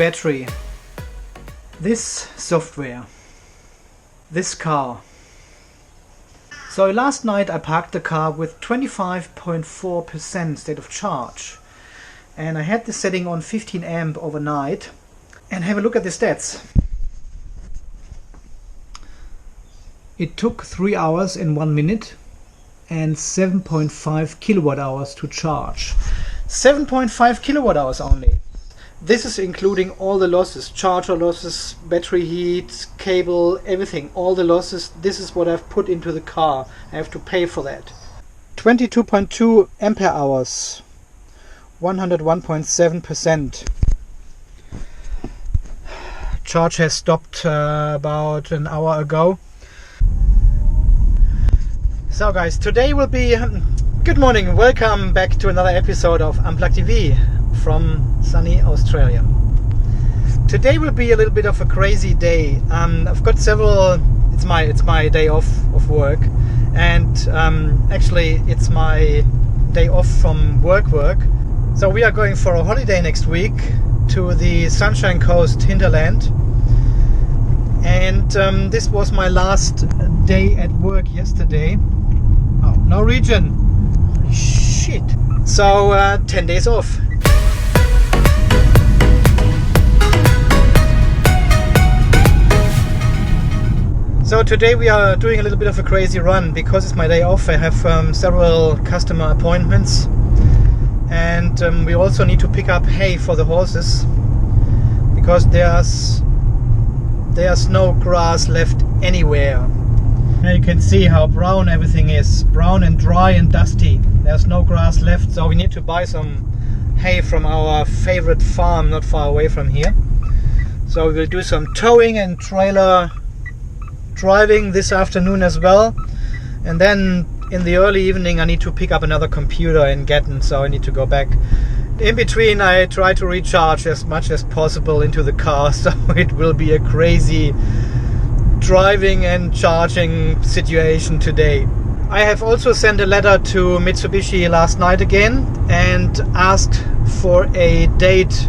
battery, this software, this car. So last night I parked the car with 25.4% state of charge, and I had the setting on 15 amp overnight. And have a look at the stats. It took 3 hours and 1 minute and 7.5 kilowatt hours to charge. 7.5 kilowatt hours only. This is including all the losses, charger losses, battery heat, cable, everything, all the losses. This is what I've put into the car. I have to pay for that. 22.2 ampere hours, 101.7%. Charge has stopped about an hour ago. So guys, today will be good morning, welcome back to another episode of Unplugged TV from sunny Australia. Today will be a little bit of a crazy day. I've got several, it's my day off of work, and actually it's my day off from work. So we are going for a holiday next week to the Sunshine Coast hinterland, and this was my last day at work yesterday. Oh, Norwegian. Holy shit. So 10 days off. So today we are doing a little bit of a crazy run because it's my day off. I have several customer appointments, and we also need to pick up hay for the horses because there's no grass left anywhere. Now you can see how brown everything is, brown and dry and dusty. There's no grass left, so we need to buy some hay from our favorite farm not far away from here. So we will do some towing and trailer driving this afternoon as well, and then in the early evening I need to pick up another computer in Gatton, so I need to go back. In between I try to recharge as much as possible into the car, so it will be a crazy driving and charging situation today. I have also sent a letter to Mitsubishi last night again and asked for a date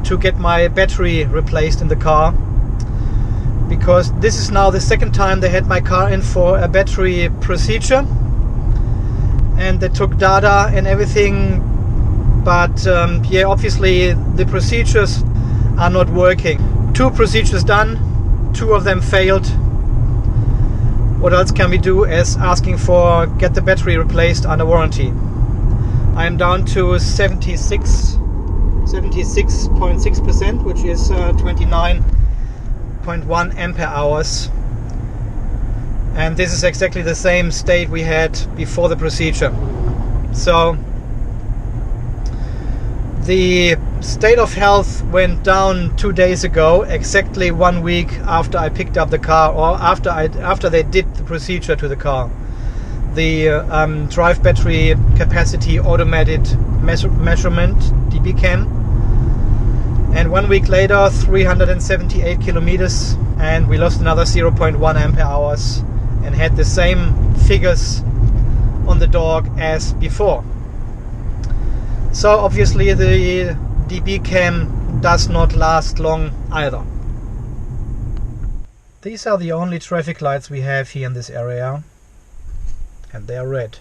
to get my battery replaced in the car, because this is now the second time they had my car in for a battery procedure, and they took data and everything, but yeah, obviously the procedures are not working. 2 procedures done, 2 of them failed. What else can we do as asking for get the battery replaced under warranty? I am down to 76.6%, which is 29.1 ampere hours, and this is exactly the same state we had before the procedure. So the state of health went down 2 days ago, exactly 1 week after I picked up the car, or after they did the procedure to the car. The drive battery capacity automated measurement, DB cam, and 1 week later 378 kilometers, and we lost another 0.1 ampere hours and had the same figures on the dog as before. So obviously the DB cam does not last long either. These are the only traffic lights we have here in this area, and they are red.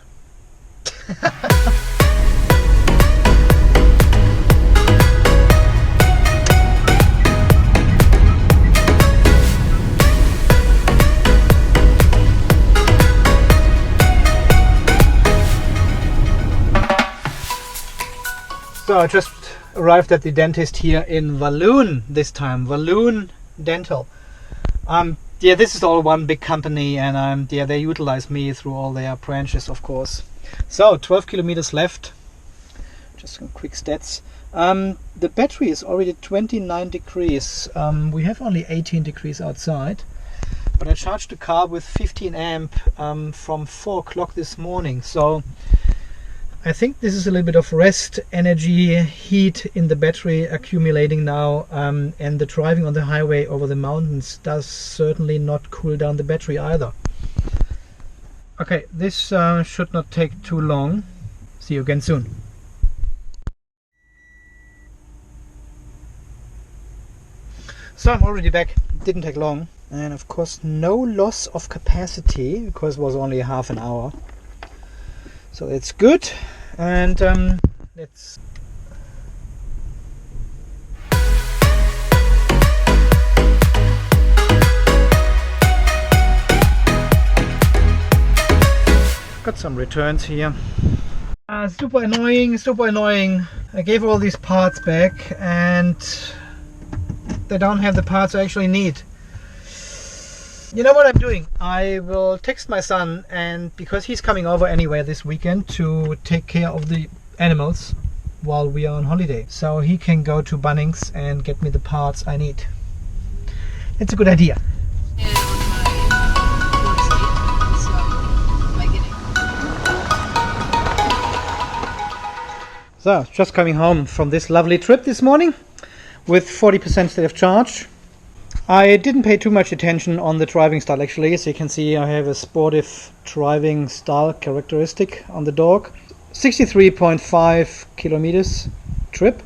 So I just arrived at the dentist here in Walloon this time, Walloon Dental. Yeah, this is all one big company, and yeah, they utilize me through all their branches, of course. So 12 kilometers left. Just some quick stats. The battery is already 29 degrees. We have only 18 degrees outside, but I charged the car with 15 amp from 4 o'clock this morning. So I think this is a little bit of rest energy, heat in the battery accumulating now, and the driving on the highway over the mountains does certainly not cool down the battery either. Okay, this should not take too long. See you again soon. So I'm already back. Didn't take long. And of course no loss of capacity because it was only half an hour. So it's good. And let's... Got some returns here. Super annoying, super annoying. I gave all these parts back and they don't have the parts I actually need. You know what I'm doing? I will text my son, and because he's coming over anyway this weekend to take care of the animals while we are on holiday, so he can go to Bunnings and get me the parts I need. It's a good idea. So, just coming home from this lovely trip this morning with 40% state of charge. I didn't pay too much attention on the driving style actually. As you can see, I have a sportive driving style characteristic on the dog. 63.5 kilometers trip,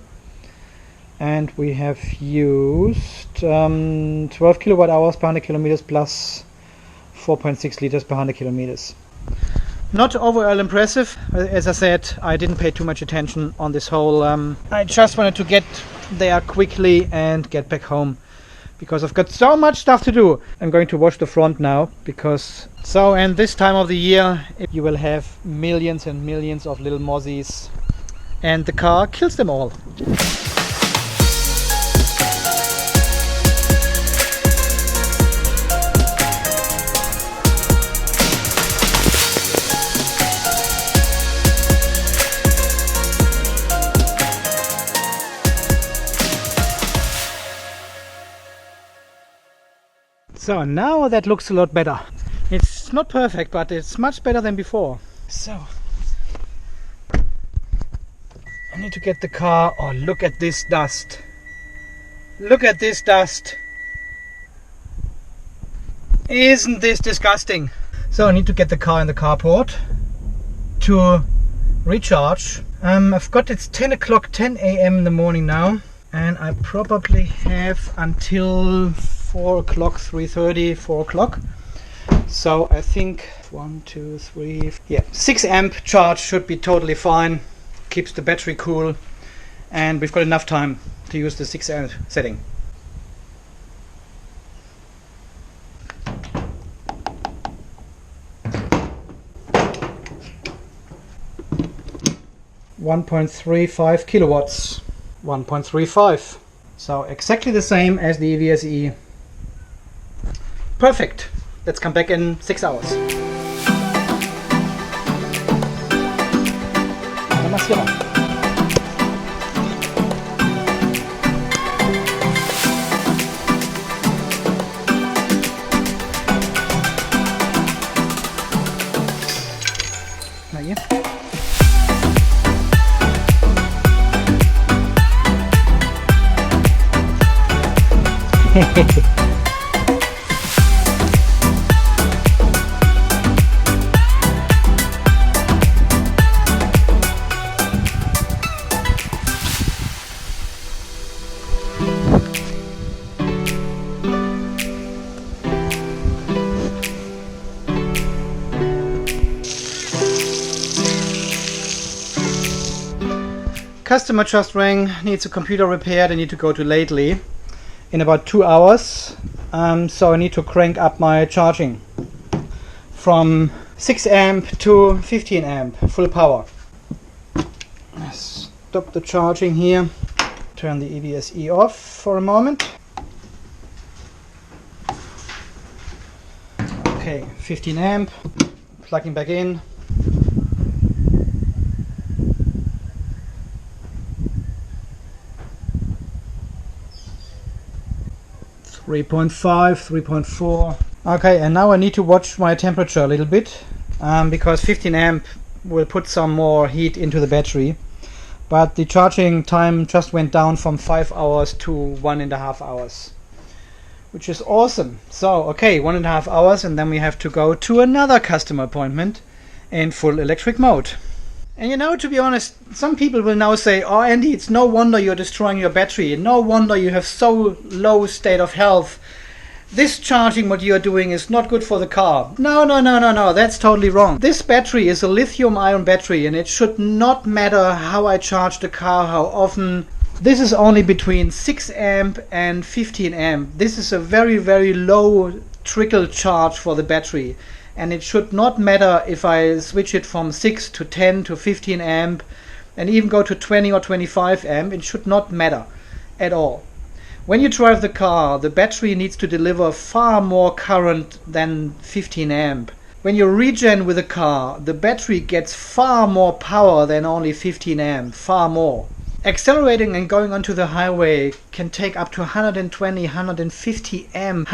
and we have used 12 kilowatt hours per 100 kilometers plus 4.6 liters per 100 kilometers. Not overall impressive. As I said, I didn't pay too much attention on this whole... I just wanted to get there quickly and get back home, because I've got so much stuff to do. I'm going to wash the front now, because... So, and this time of the year, you will have millions and millions of little mozzies, and the car kills them all. So now that looks a lot better. It's not perfect, but it's much better than before. So I need to get the car. Oh, look at this dust. Look at this dust. Isn't this disgusting? So I need to get the car in the carport to recharge. I've got it's 10 a.m. in the morning now, and I probably have until 4 o'clock, 3:30, 4 o'clock. So I think 6 amp charge should be totally fine. Keeps the battery cool, and we've got enough time to use the 6 amp setting. .35 kilowatts. 1.35. So exactly the same as the EVSE. Perfect. Let's come back in 6 hours. Na hier. Customer just rang, needs a computer repaired. I need to go to Lately in about 2 hours. So I need to crank up my charging from 6 amp to 15 amp, full power. Stop the charging here. Turn the EVSE off for a moment. Okay, 15 amp, plugging back in. .5, 3.4. Okay, and now I need to watch my temperature a little bit, because 15 amp will put some more heat into the battery. But the charging time just went down from 5 hours to 1.5 hours, which is awesome. So, okay, 1.5 hours, and then we have to go to another customer appointment in full electric mode. And you know, to be honest, some people will now say, oh Andy, it's no wonder you're destroying your battery. No wonder you have so low state of health. This charging what you're doing is not good for the car. No, no, no, no, no, that's totally wrong. This battery is a lithium-ion battery, and it should not matter how I charge the car, how often. This is only between 6 amp and 15 amp. This is a very, very low trickle charge for the battery. And it should not matter if I switch it from 6 to 10 to 15 amp and even go to 20 or 25 amp. It should not matter at all. When you drive the car, the battery needs to deliver far more current than 15 amp. When you regen with a car, the battery gets far more power than only 15 amp, far more. Accelerating and going onto the highway can take up to 120, 150 amp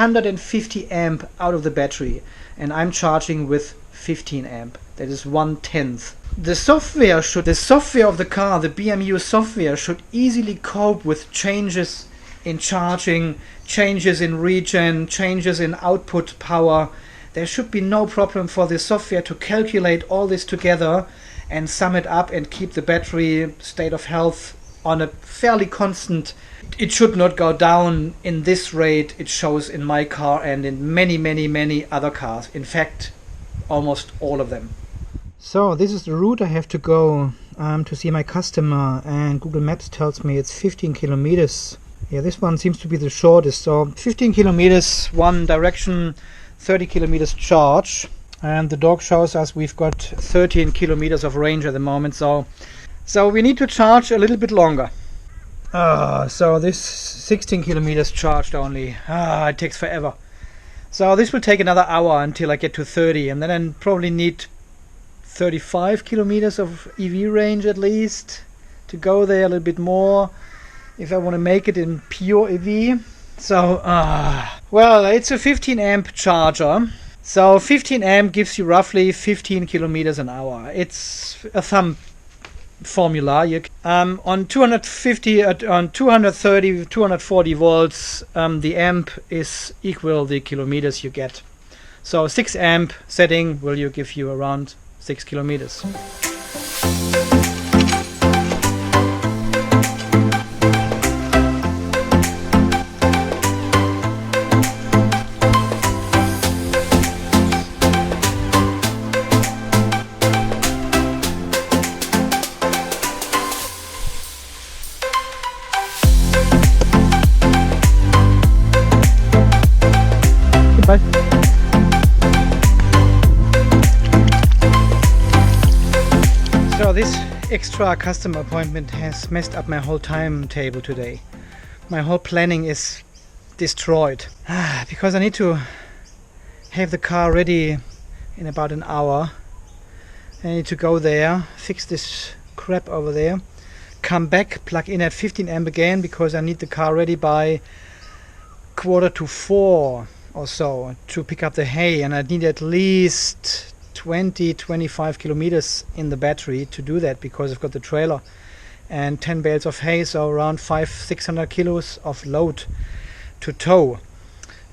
out of the battery. And I'm charging with 15 amp. That is 1/10. The software of the car, the BMU software, should easily cope with changes in charging, changes in regen, changes in output power. There should be no problem for the software to calculate all this together and sum it up and keep the battery state of health on a fairly constant. It should not go down in this rate it shows in my car and in many, many, many other cars. In fact, almost all of them. So this is the route I have to go to see my customer, and Google Maps tells me it's 15 kilometers. Yeah, this one seems to be the shortest. So 15 kilometers one direction, 30 kilometers charge, and the dog shows us we've got 13 kilometers of range at the moment. So we need to charge a little bit longer. So this 16 kilometers charged only. It takes forever. So this will take another hour until I get to 30, and then I probably need 35 kilometers of EV range at least to go there, a little bit more if I want to make it in pure EV. So, well, it's a 15 amp charger. So 15 amp gives you roughly 15 kilometers an hour. It's a thumb formula. On 250, on 230, 240 volts, the amp is equal the kilometers you get. So 6 amp setting will give you around 6 kilometers. So this extra customer appointment has messed up my whole timetable today. My whole planning is destroyed because I need to have the car ready in about an hour. I need to go there, fix this crap over there, come back, plug in at 15 amp again because I need the car ready by 3:45 or so to pick up the hay, and I need at least 20-25 kilometers in the battery to do that because I've got the trailer and 10 bales of hay, so around 500-600 kilos of load to tow.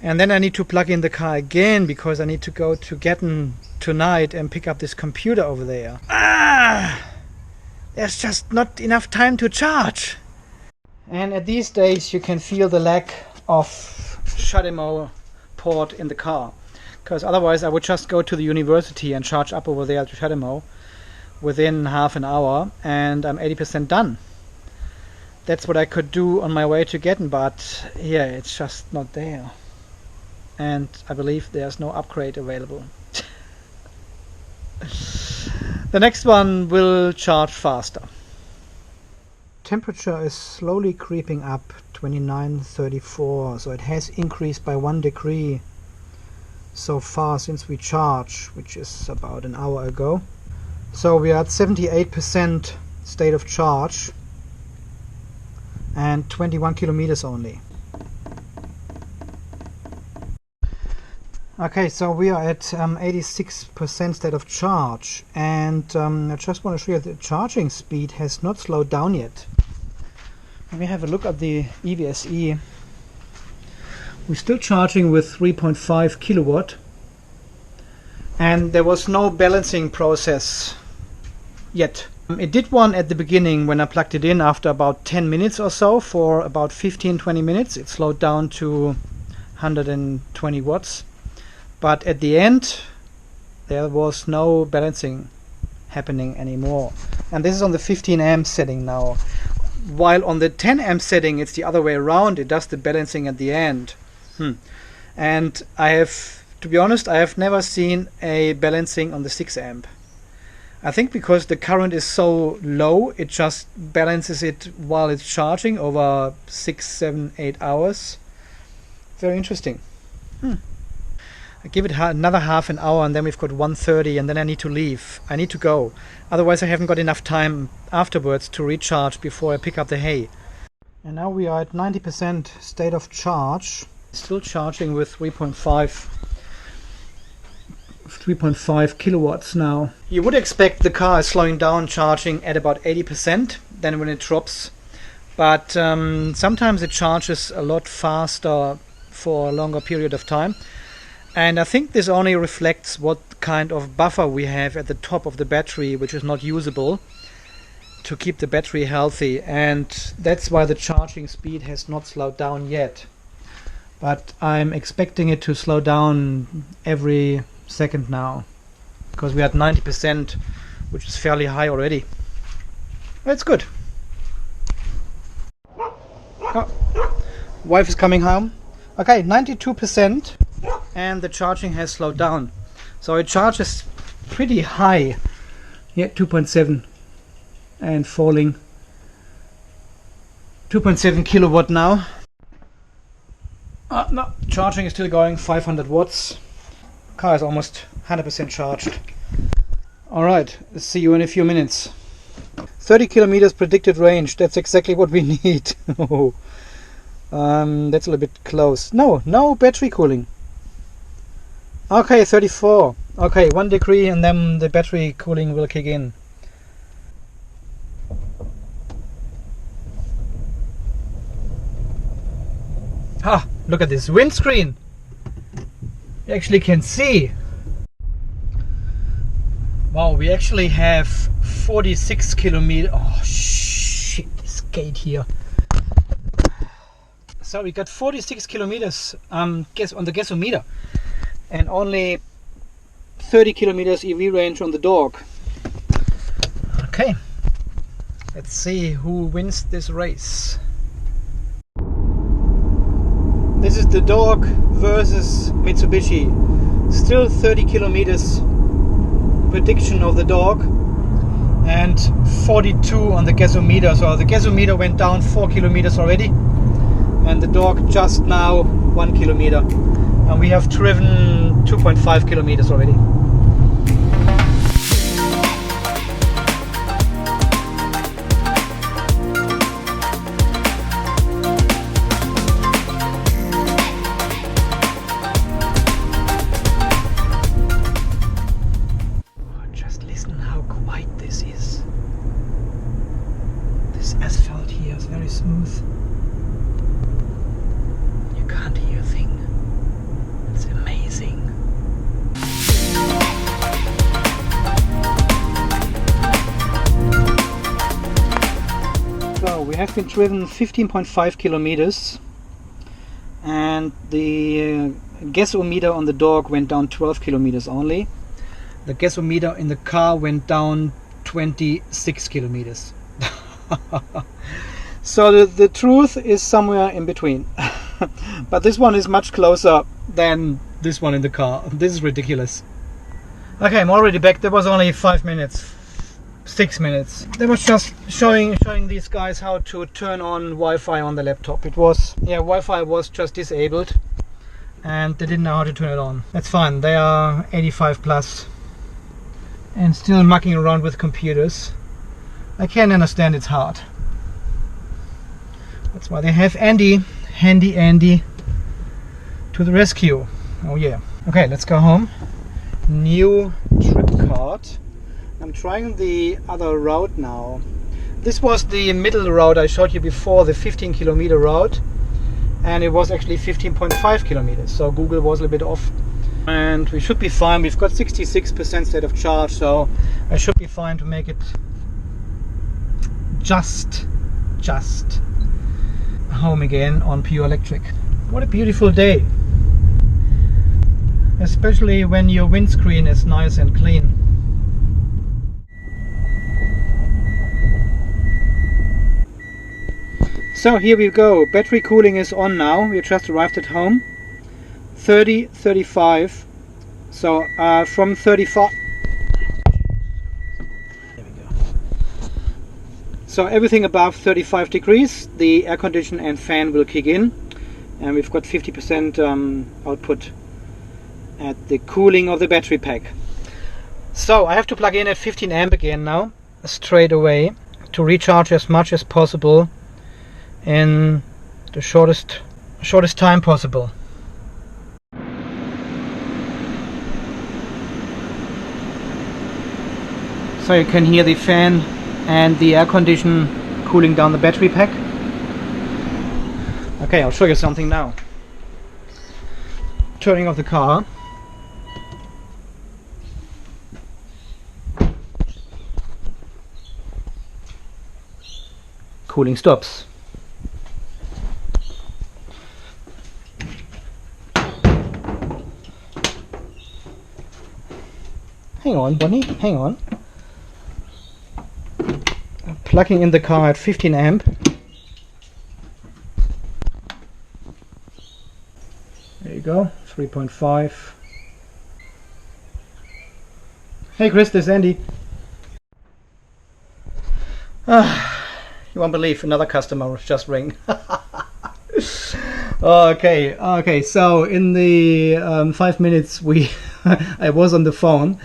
And then I need to plug in the car again because I need to go to Gatton tonight and pick up this computer over there. There's just not enough time to charge. And at these days you can feel the lack of CHAdeMO port in the car, because otherwise I would just go to the university and charge up over there to CHAdeMO within half an hour and I'm 80% done. That's what I could do on my way to Gatton, but yeah, it's just not there. And I believe there's no upgrade available. The next one will charge faster. Temperature is slowly creeping up, 29-34, so it has increased by 1 degree so far since we charged, which is about an hour ago. So we are at 78% state of charge and 21 kilometers only. Okay, so we are at 86% state of charge, and I just want to show you the charging speed has not slowed down yet. Let me have a look at the EVSE. We're still charging with 3.5 kilowatt, and there was no balancing process yet. It did one at the beginning when I plugged it in after about 10 minutes or so. For about 15-20 minutes it slowed down to 120 watts, but at the end there was no balancing happening anymore. And this is on the 15 amp setting now, while on the 10 amp setting it's the other way around. It does the balancing at the end. And I have, to be honest, I have never seen a balancing on the 6 amp. I think because the current is so low, it just balances it while it's charging over 6, 7, 8 hours. Very interesting. I give it another half an hour and then we've got 1:30 and then I need to leave. I need to go. Otherwise I haven't got enough time afterwards to recharge before I pick up the hay. And now we are at 90% state of charge. Still charging with 3.5 kilowatts now. You would expect the car is slowing down charging at about 80%, then when it drops. But sometimes it charges a lot faster for a longer period of time. And I think this only reflects what kind of buffer we have at the top of the battery, which is not usable to keep the battery healthy. And that's why the charging speed has not slowed down yet. But I'm expecting it to slow down every second now, because we are at 90%, which is fairly high already. That's good. Oh, wife is coming home. Okay, 92%. And the charging has slowed down, so it charges pretty high. Yeah, 2.7 and falling. 2.7 kilowatt now. No, charging is still going, 500 watts. Car is almost 100% charged. Alright, see you in a few minutes. 30 kilometers predicted range, that's exactly what we need. That's a little bit close. No battery cooling. Okay, 34. Okay, 1 degree and then the battery cooling will kick in. Ah, look at this windscreen. You actually can see. Wow, we actually have 46 kilometers. Oh shit, this gate here. So we got 46 kilometers on the gasometer. And only 30 kilometers EV range on the dog. Okay, let's see who wins this race. This is the dog versus Mitsubishi. Still 30 kilometers prediction of the dog and 42 on the gasometer. So the gasometer went down 4 kilometers already and the dog just now 1 kilometer. And we have driven 2.5 kilometers already. Just listen how quiet this is. This asphalt here is very smooth. You can't hear a thing. It's amazing. So we have been driven 15.5 kilometers and the gasometer on the dog went down 12 kilometers only. The gasometer in the car went down 26 kilometers. So the truth is somewhere in between. But this one is much closer than this one in the car. This is ridiculous. Okay, I'm already back. There was only 5 minutes, 6 minutes. They was just showing these guys how to turn on Wi-Fi on the laptop. It was, yeah, Wi-Fi was just disabled and they didn't know how to turn it on. That's fine. They are 85 plus and still mucking around with computers. I can understand it's hard. That's why they have Andy, handy Andy, to the rescue. Oh yeah. Okay, let's go home. New trip card. I'm trying the other route now. This was the middle route I showed you before, the 15 kilometer route, and it was actually 15.5 kilometers, so Google was a little bit off. And we should be fine. We've got 66% state of charge, so I should be fine to make it just home again on pure electric. What a beautiful day, especially when your windscreen is nice and clean. So here we go, battery cooling is on now. We just arrived at home. 30, 35. So from 35, there we go. So everything above 35 degrees, the air condition and fan will kick in, and we've got 50% output at the cooling of the battery pack. So I have to plug in at 15 amp again now, straight away, to recharge as much as possible in the shortest time possible. So you can hear the fan and the air condition cooling down the battery pack. Okay, I'll show you something now. Turning off the car. Cooling stops. Hang on, Bonnie, hang on. Plugging in the car at 15 amp. There you go, 3.5. Hey Chris, this is Andy. You won't believe, another customer just rang. Okay, so in the 5 minutes I was on the phone.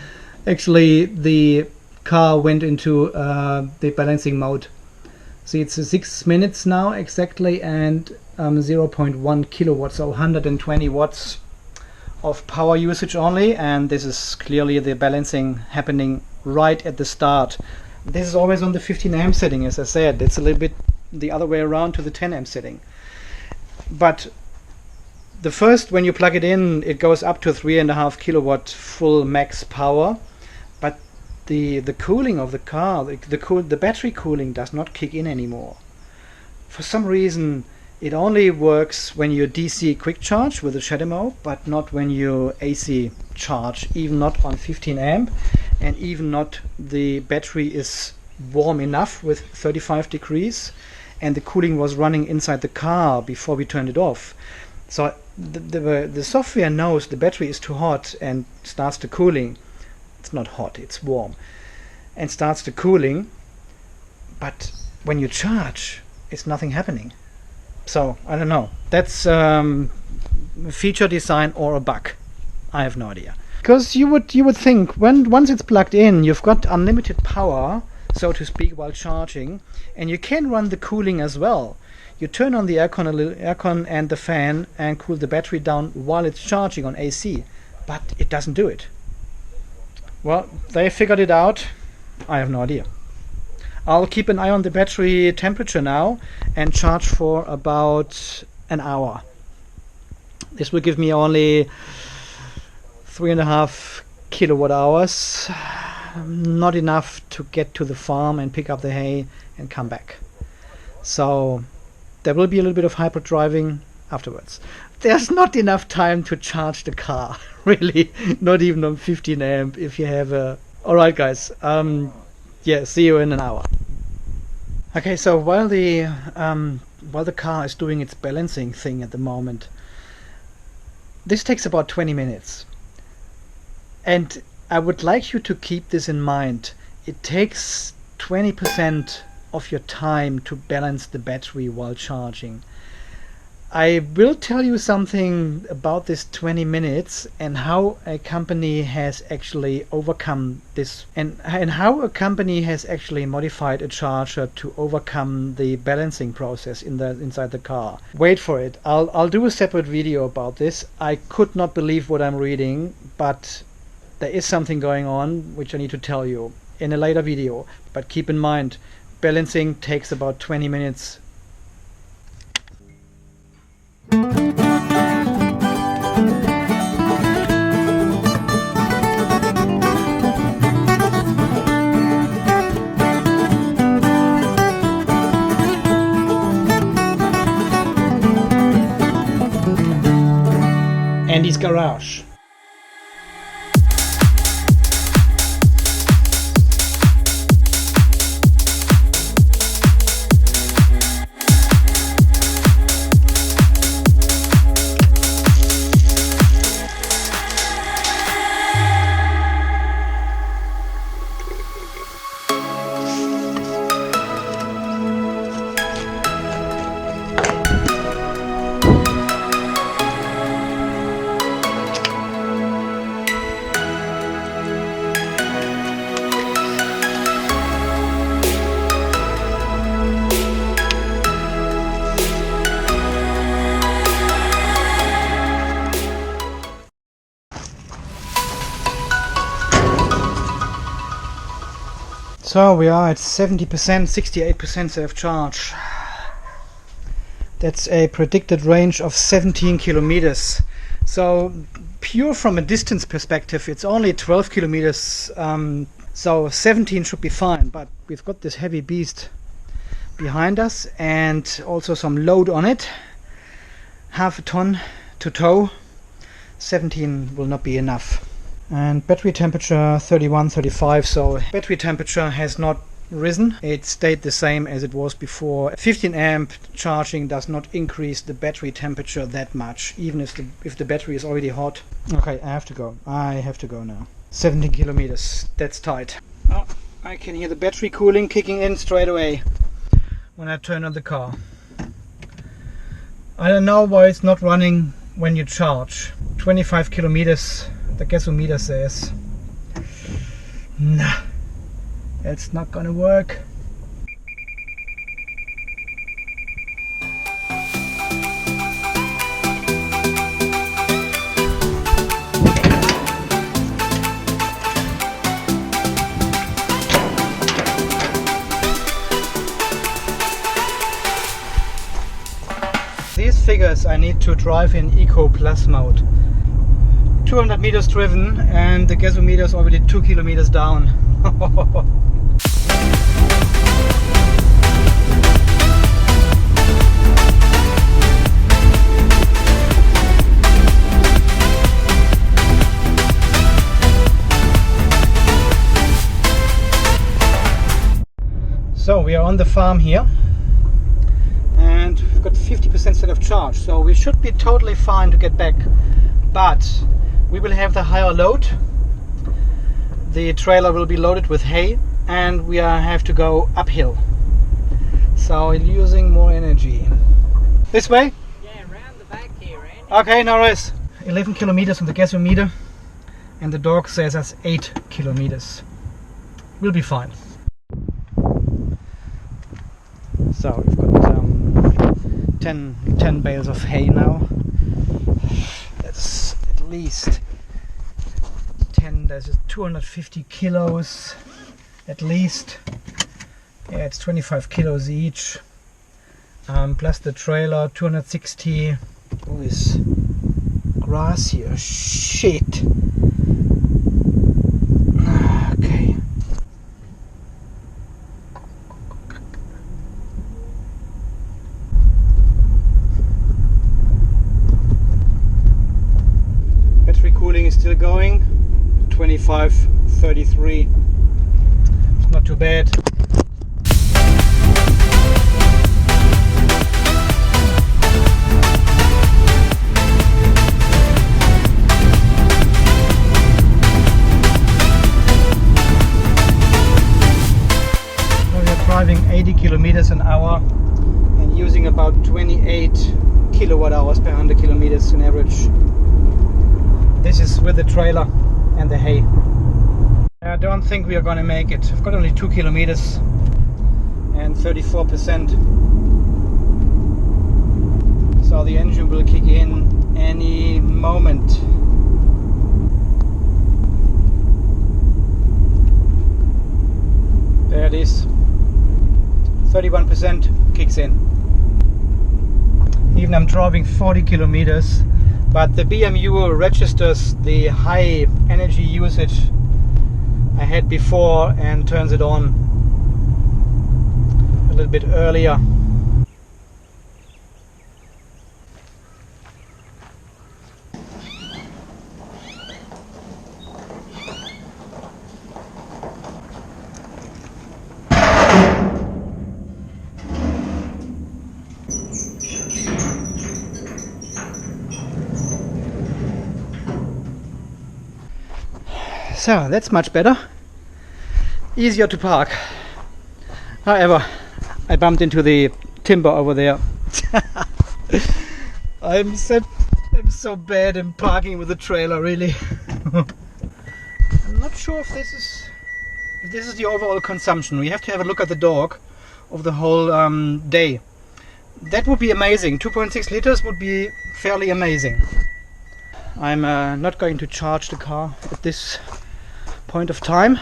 Actually, the car went into the balancing mode. See, it's 6 minutes now exactly, and 0.1 kilowatts, so 120 watts of power usage only, and this is clearly the balancing happening right at the start. This is always on the 15 amp setting, as I said. It's a little bit the other way around to the 10 amp setting. But the first, when you plug it in, it goes up to 3.5 kilowatt full max power. But the cooling of the car, the battery cooling does not kick in anymore. For some reason, it only works when you DC quick charge with a shadow mode, but not when you AC charge, even not on 15 amp, and even not the battery is warm enough with 35 degrees, and the cooling was running inside the car before we turned it off. So the software knows the battery is too hot and starts the cooling. It's not hot, it's warm, and starts the cooling, but when you charge, it's nothing happening. So I don't know, that's feature design or a bug. I have no idea. Because you would think once it's plugged in, you've got unlimited power, so to speak, while charging, and you can run the cooling as well. You turn on the aircon and the fan and cool the battery down while it's charging on AC, but it doesn't do it. Well, they figured it out. I have no idea. I'll keep an eye on the battery temperature now and charge for about an hour. This will give me only 3.5 kilowatt hours. Not enough to get to the farm and pick up the hay and come back. So there will be a little bit of hybrid driving afterwards. There's not enough time to charge the car, really, not even on 15 amp if you have a... Alright guys, yeah, see you in an hour. Okay, so while the car is doing its balancing thing at the moment, this takes about 20 minutes. And I would like you to keep this in mind. It takes 20% of your time to balance the battery while charging. I will tell you something about this 20 minutes and how a company has actually overcome this, and how a company has actually modified a charger to overcome the balancing process inside the car. Wait for it. I'll do a separate video about this. I could not believe what I'm reading, but there is something going on which I need to tell you in a later video. But keep in mind, balancing takes about 20 minutes. Andy's garage. So we are at 70%, 68% self-charge. That's a predicted range of 17 kilometers. So pure from a distance perspective, it's only 12 kilometers. So 17 should be fine, but we've got this heavy beast behind us and also some load on it. Half a ton to tow. 17 will not be enough. And battery temperature 31, 35, so battery temperature has not risen. It stayed the same as it was before. 15 amp charging does not increase the battery temperature that much, even if the battery is already hot. Okay, I have to go now. 17 kilometers, that's tight. Oh, I can hear the battery cooling kicking in straight away when I turn on the car. I don't know why it's not running when you charge. 25 kilometers. The gasometer says. Nah, it's not gonna work. These figures I need to drive in Eco Plus mode. 200 meters driven and the gasometer is already 2 kilometers down. So we are on the farm here and we've got 50% state of charge, so we should be totally fine to get back, but we will have the higher load. The trailer will be loaded with hay and we have to go uphill. So using more energy. This way? Yeah, around the back here, Andy. Okay, no worries. 11 kilometers on the gasometer and the dog says that's 8 kilometers. We'll be fine. So we've got 10 bales of hay now. That's at least 10, there's 250 kilos at least. Yeah, it's 25 kilos each. Plus the trailer, 260. Oh, this grass here, shit. Okay. Battery cooling is still going. 25, 33. It's not too bad. Driving 80 kilometers an hour and using about 28 kilowatt hours per 100 kilometers on average. This is with the trailer and the hay. I don't think we are going to make it. I've got only 2 kilometers and 34%. So the engine will kick in any moment. There it is. 31% kicks in. Even I'm driving 40 kilometers, but the BMU registers the high energy usage I had before and turns it on a little bit earlier. So that's much better. Easier to park. However, I bumped into the timber over there. I'm so bad in parking with the trailer, really. I'm not sure if this is the overall consumption. We have to have a look at the dog of the whole day. That would be amazing. 2.6 liters would be fairly amazing. I'm not going to charge the car at this point of time.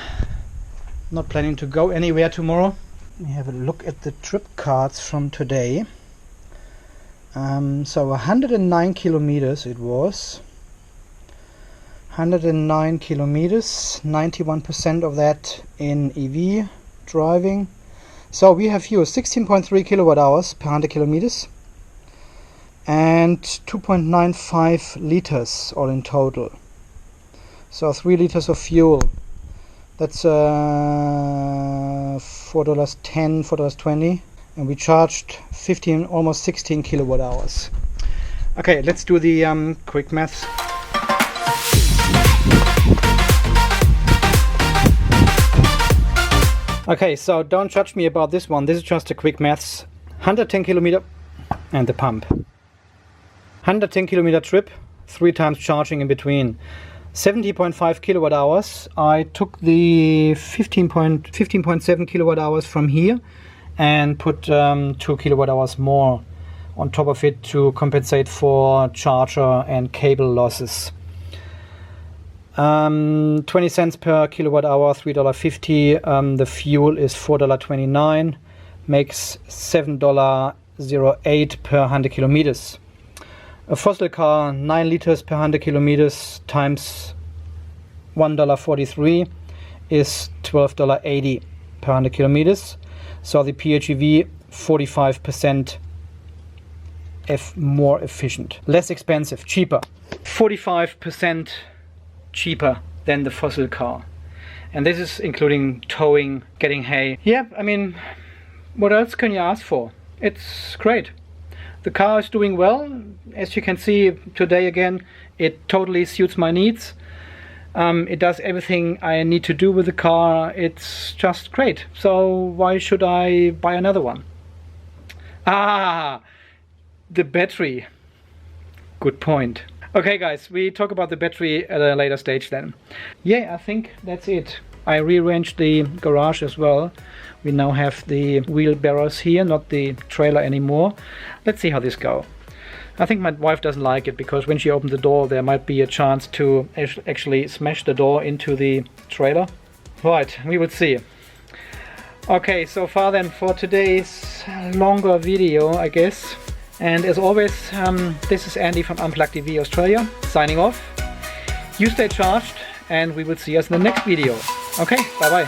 Not planning to go anywhere tomorrow. We have a look at the trip cards from today. So 109 kilometers it was. 109 kilometers, 91% of that in EV driving. So we have used 16.3 kilowatt hours per 100 kilometers and 2.95 liters all in total. So 3 liters of fuel. That's $4.10, $4.20, and we charged 15, almost 16 kilowatt hours. Okay, let's do the quick maths. Okay, so don't judge me about this one. This is just a quick maths. 110 kilometer and the pump. 110 kilometer trip, 3 times charging in between. 70.5 kilowatt hours. I took the 15.7 kilowatt hours from here and put 2 kilowatt hours more on top of it to compensate for charger and cable losses. 20 cents per kilowatt hour, $3.50. The fuel is $4.29, makes $7.08 per 100 kilometers. A fossil car, 9 liters per 100 kilometers times $1.43 is $12.80 per 100 kilometers. So the PHEV 45% more efficient, less expensive, cheaper. 45% cheaper than the fossil car. And this is including towing, getting hay. Yeah, I mean, what else can you ask for? It's great. The car is doing well. As you can see today again, it totally suits my needs. It does everything I need to do with the car. It's just great. So why should I buy another one? Ah, the battery. Good point. Okay guys, we talk about the battery at a later stage then. Yeah, I think that's it. I rearranged the garage as well. We now have the wheelbarrows here, not the trailer anymore. Let's see how this goes. I think my wife doesn't like it because when she opened the door there might be a chance to actually smash the door into the trailer. Right, we will see. Okay, so far then for today's longer video, I guess. And as always, this is Andy from Unplugged EV Australia, signing off. You stay charged and we will see us in the next video. Okay, bye bye.